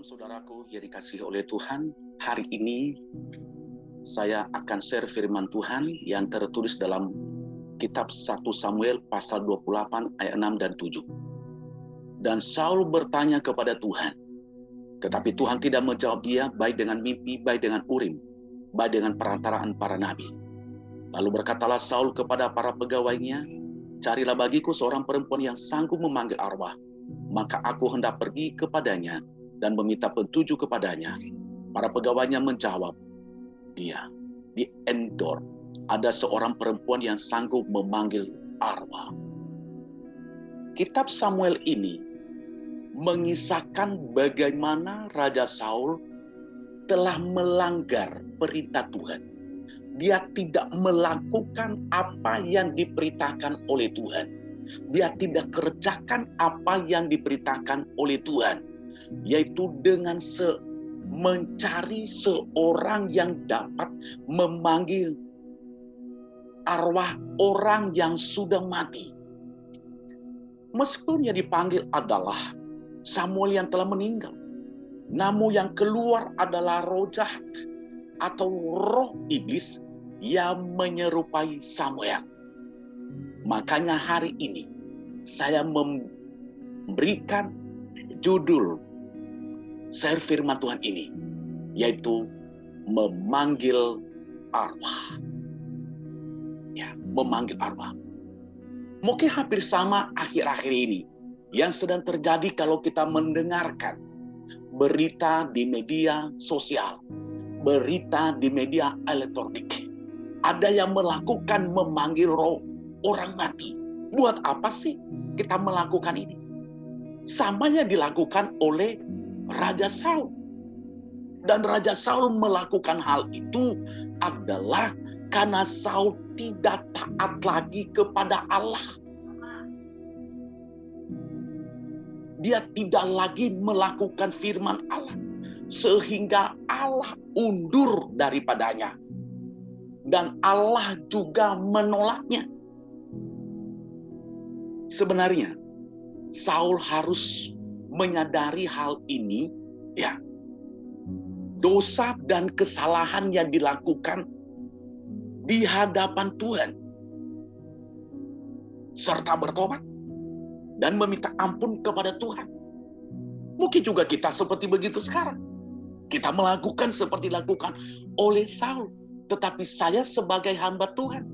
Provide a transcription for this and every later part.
saudaraku yang dikasihi oleh Tuhan, hari ini saya akan share firman Tuhan yang tertulis dalam kitab 1 Samuel pasal 28 ayat 6 dan 7. Dan Saul bertanya kepada Tuhan, tetapi Tuhan tidak menjawab dia baik dengan mimpi, baik dengan urim, baik dengan perantaraan para nabi. Lalu berkatalah Saul kepada para pegawainya, carilah bagiku seorang perempuan yang sanggup memanggil arwah, maka aku hendak pergi kepadanya dan meminta petunjuk kepadanya. Para pegawainya menjawab, dia di Endor ada seorang perempuan yang sanggup memanggil arwah. Kitab Samuel ini mengisahkan bagaimana Raja Saul telah melanggar perintah Tuhan. Dia tidak melakukan apa yang diperintahkan oleh Tuhan. Dia tidak kerjakan apa yang diperintahkan oleh Tuhan, yaitu dengan mencari seorang yang dapat memanggil arwah orang yang sudah mati. Meskipun yang dipanggil adalah Samuel yang telah meninggal, namun yang keluar adalah roh jahat atau roh iblis yang menyerupai Samuel. Makanya hari ini saya memberikan judul share firman Tuhan ini, yaitu memanggil arwah. Ya, memanggil arwah. Mungkin hampir sama akhir-akhir ini yang sedang terjadi kalau kita mendengarkan berita di media sosial, berita di media elektronik. Ada yang melakukan memanggil roh orang mati. Buat apa sih kita melakukan ini? Samanya dilakukan oleh Raja Saul. Dan Raja Saul melakukan hal itu adalah karena Saul tidak taat lagi kepada Allah. Dia tidak lagi melakukan firman Allah, sehingga Allah undur daripadanya. Dan Allah juga menolaknya. Sebenarnya Saul harus menyadari hal ini, ya. Dosa dan kesalahan yang dilakukan di hadapan Tuhan, serta bertobat dan meminta ampun kepada Tuhan. Mungkin juga kita seperti begitu sekarang. Kita melakukan seperti dilakukan oleh Saul. Tetapi saya sebagai hamba Tuhan,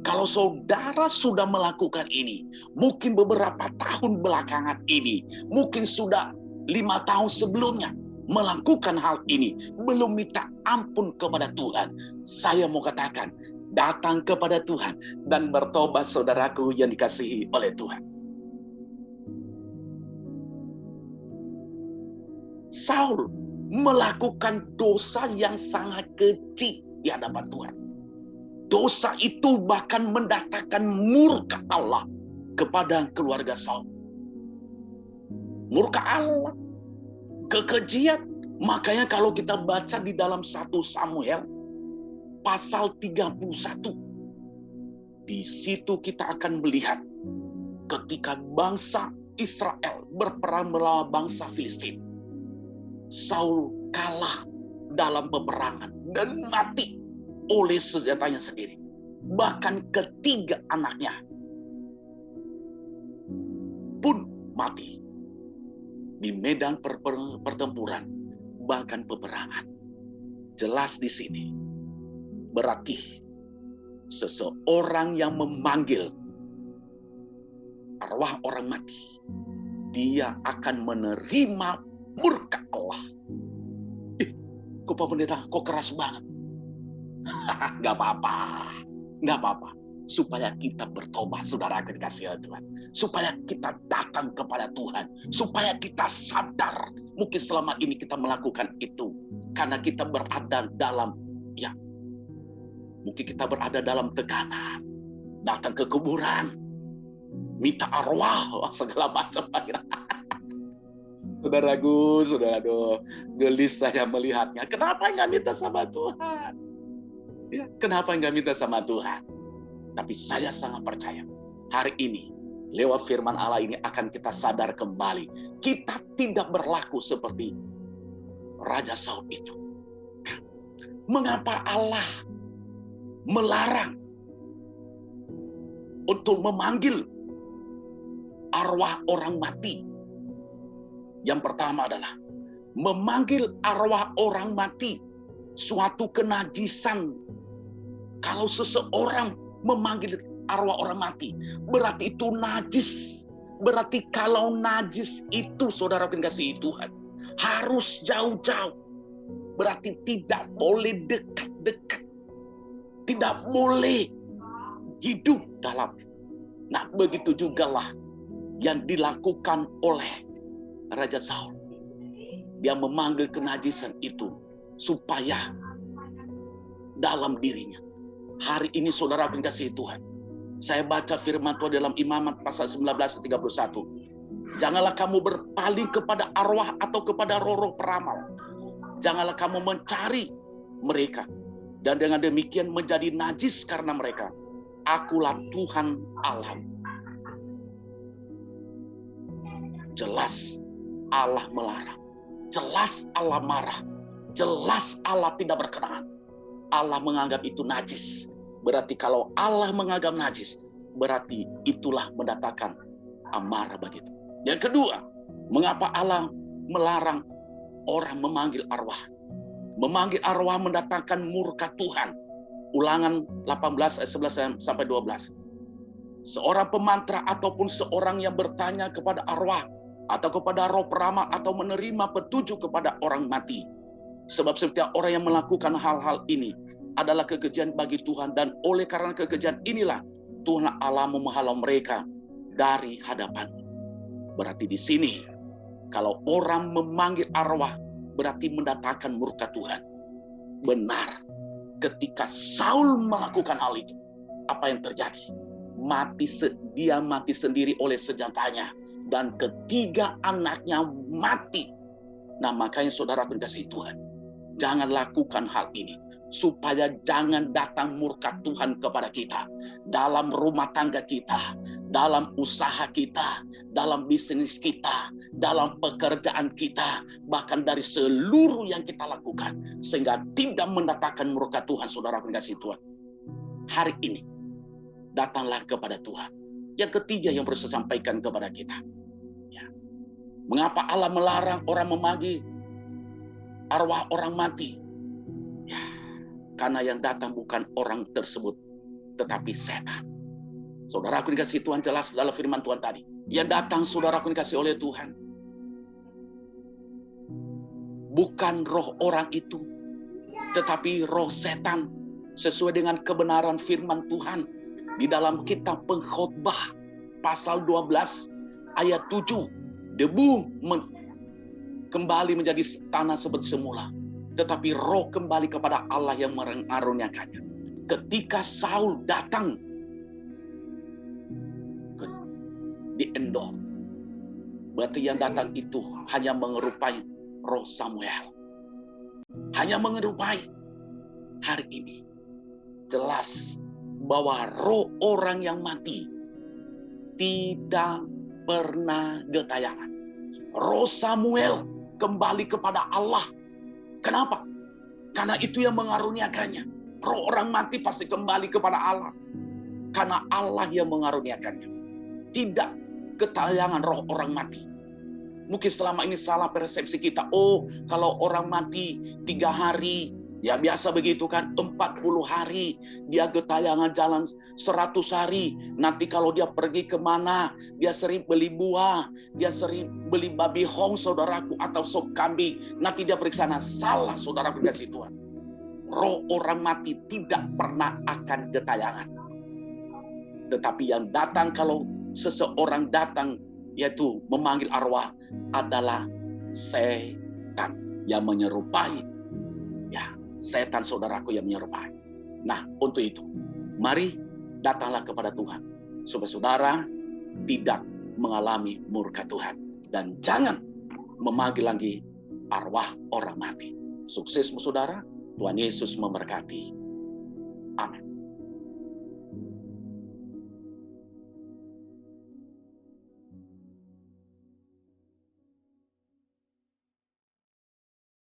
kalau saudara sudah melakukan ini, mungkin beberapa tahun belakangan ini, mungkin sudah 5 tahun sebelumnya, melakukan hal ini, belum minta ampun kepada Tuhan, saya mau katakan, datang kepada Tuhan dan bertobat saudaraku yang dikasihi oleh Tuhan. Saul melakukan dosa yang sangat kecil di hadapan Tuhan. Dosa itu bahkan mendatangkan murka Allah kepada keluarga Saul. Murka Allah, kekejian. Makanya kalau kita baca di dalam 1 Samuel pasal 31, di situ kita akan melihat ketika bangsa Israel berperang melawan bangsa Filistin, Saul kalah dalam peperangan dan mati oleh senjatanya sendiri. Bahkan ketiga anaknya pun mati di medan pertempuran, bahkan peperangan. Jelas di sini berarti seseorang yang memanggil arwah orang mati, dia akan menerima murka Allah. Kok Pak Pendeta, kok keras banget? Gak apa-apa, gak apa-apa. Supaya kita bertobat, saudara akan dikasihi Tuhan. Supaya kita datang kepada Tuhan. Supaya kita sadar, mungkin selama ini kita melakukan itu karena kita berada dalam, ya, mungkin kita berada dalam tekanan, datang ke kuburan, minta arwah, segala macam. Saudaraku, gelis saya melihatnya. Kenapa nggak minta sama Tuhan? Ya, kenapa nggak minta sama Tuhan? Tapi saya sangat percaya hari ini lewat firman Allah ini akan kita sadar kembali. Kita tidak berlaku seperti Raja Saul itu. Mengapa Allah melarang untuk memanggil arwah orang mati? Yang pertama adalah memanggil arwah orang mati, suatu kenajisan. Kalau seseorang memanggil arwah orang mati, berarti itu najis. Berarti kalau najis itu, saudara kasih Tuhan, harus jauh-jauh. Berarti tidak boleh dekat-dekat. Tidak boleh hidup dalam. Nah, begitu jugalah yang dilakukan oleh Raja Saul. Dia memanggil kenajisan itu supaya dalam dirinya. Hari ini saudara kasih Tuhan, saya baca firman Tuhan dalam Imamat pasal 19:31. Janganlah kamu berpaling kepada arwah atau kepada roh-roh peramal. Janganlah kamu mencari mereka. Dan dengan demikian menjadi najis karena mereka. Akulah Tuhan Allah. Jelas Allah melarang. Jelas Allah marah. Jelas Allah tidak berkenan. Allah menganggap itu najis. Berarti kalau Allah menganggap najis, berarti itulah mendatangkan amarah begitu. Yang kedua, mengapa Allah melarang orang memanggil arwah? Memanggil arwah mendatangkan murka Tuhan. Ulangan 18 ayat 11 sampai 12. Seorang pemantra ataupun seorang yang bertanya kepada arwah atau kepada roh peramal atau menerima petunjuk kepada orang mati. Sebab setiap orang yang melakukan hal-hal ini adalah kekejian bagi Tuhan, dan oleh karena kekejian inilah Tuhan Allah menghalau mereka dari hadapan. Berarti di sini kalau orang memanggil arwah berarti mendatangkan murka Tuhan. Benar, ketika Saul melakukan hal itu, apa yang terjadi? Dia mati sendiri oleh senjatanya, dan ketiga anaknya mati. Nah, makanya saudara kasih Tuhan, jangan lakukan hal ini, supaya jangan datang murka Tuhan kepada kita. Dalam rumah tangga kita, dalam usaha kita, dalam bisnis kita, dalam pekerjaan kita, bahkan dari seluruh yang kita lakukan. Sehingga tidak mendatangkan murka Tuhan, saudara kasih Tuhan. Hari ini, datanglah kepada Tuhan. Yang ketiga yang harus saya sampaikan kepada kita. Ya. Mengapa Allah melarang orang memanggil arwah orang mati? Ya. Karena yang datang bukan orang tersebut, tetapi setan. Saudara aku dikasih Tuhan jelas dalam firman Tuhan tadi. Yang datang saudara aku dikasih oleh Tuhan, bukan roh orang itu, tetapi roh setan. Sesuai dengan kebenaran firman Tuhan di dalam kitab Pengkhotbah pasal 12 ayat 7. Debu kembali menjadi tanah seperti semula, tetapi roh kembali kepada Allah yang mengaruniakannya. Ketika Saul datang di Endor, berarti yang datang itu hanya menyerupai roh Samuel. Hanya menyerupai. Hari ini jelas bahwa roh orang yang mati tidak pernah gentayangan. Roh Samuel kembali kepada Allah. Kenapa? Karena itu yang mengaruniakannya. Roh orang mati pasti kembali kepada Allah. Karena Allah yang mengaruniakannya. Tidak gentayangan roh orang mati. Mungkin selama ini salah persepsi kita. Oh, kalau orang mati 3 hari, ya biasa begitu kan. 40 hari, dia gentayangan jalan 100 hari. Nanti kalau dia pergi kemana, dia sering beli buah, dia sering beli babi hong, saudaraku, atau sop kambing. Nanti dia pergi sana. Salah, saudaraku kasih Tuhan. Roh orang mati tidak pernah akan gentayangan. Tetapi yang datang kalau seseorang datang, yaitu memanggil arwah, adalah setan yang menyerupai. Ya, setan saudaraku yang menyerupai. Nah, untuk itu, mari datanglah kepada Tuhan. Supaya saudara tidak mengalami murka Tuhan. Dan jangan memanggil lagi arwah orang mati. Suksesmu saudara, Tuhan Yesus memberkati.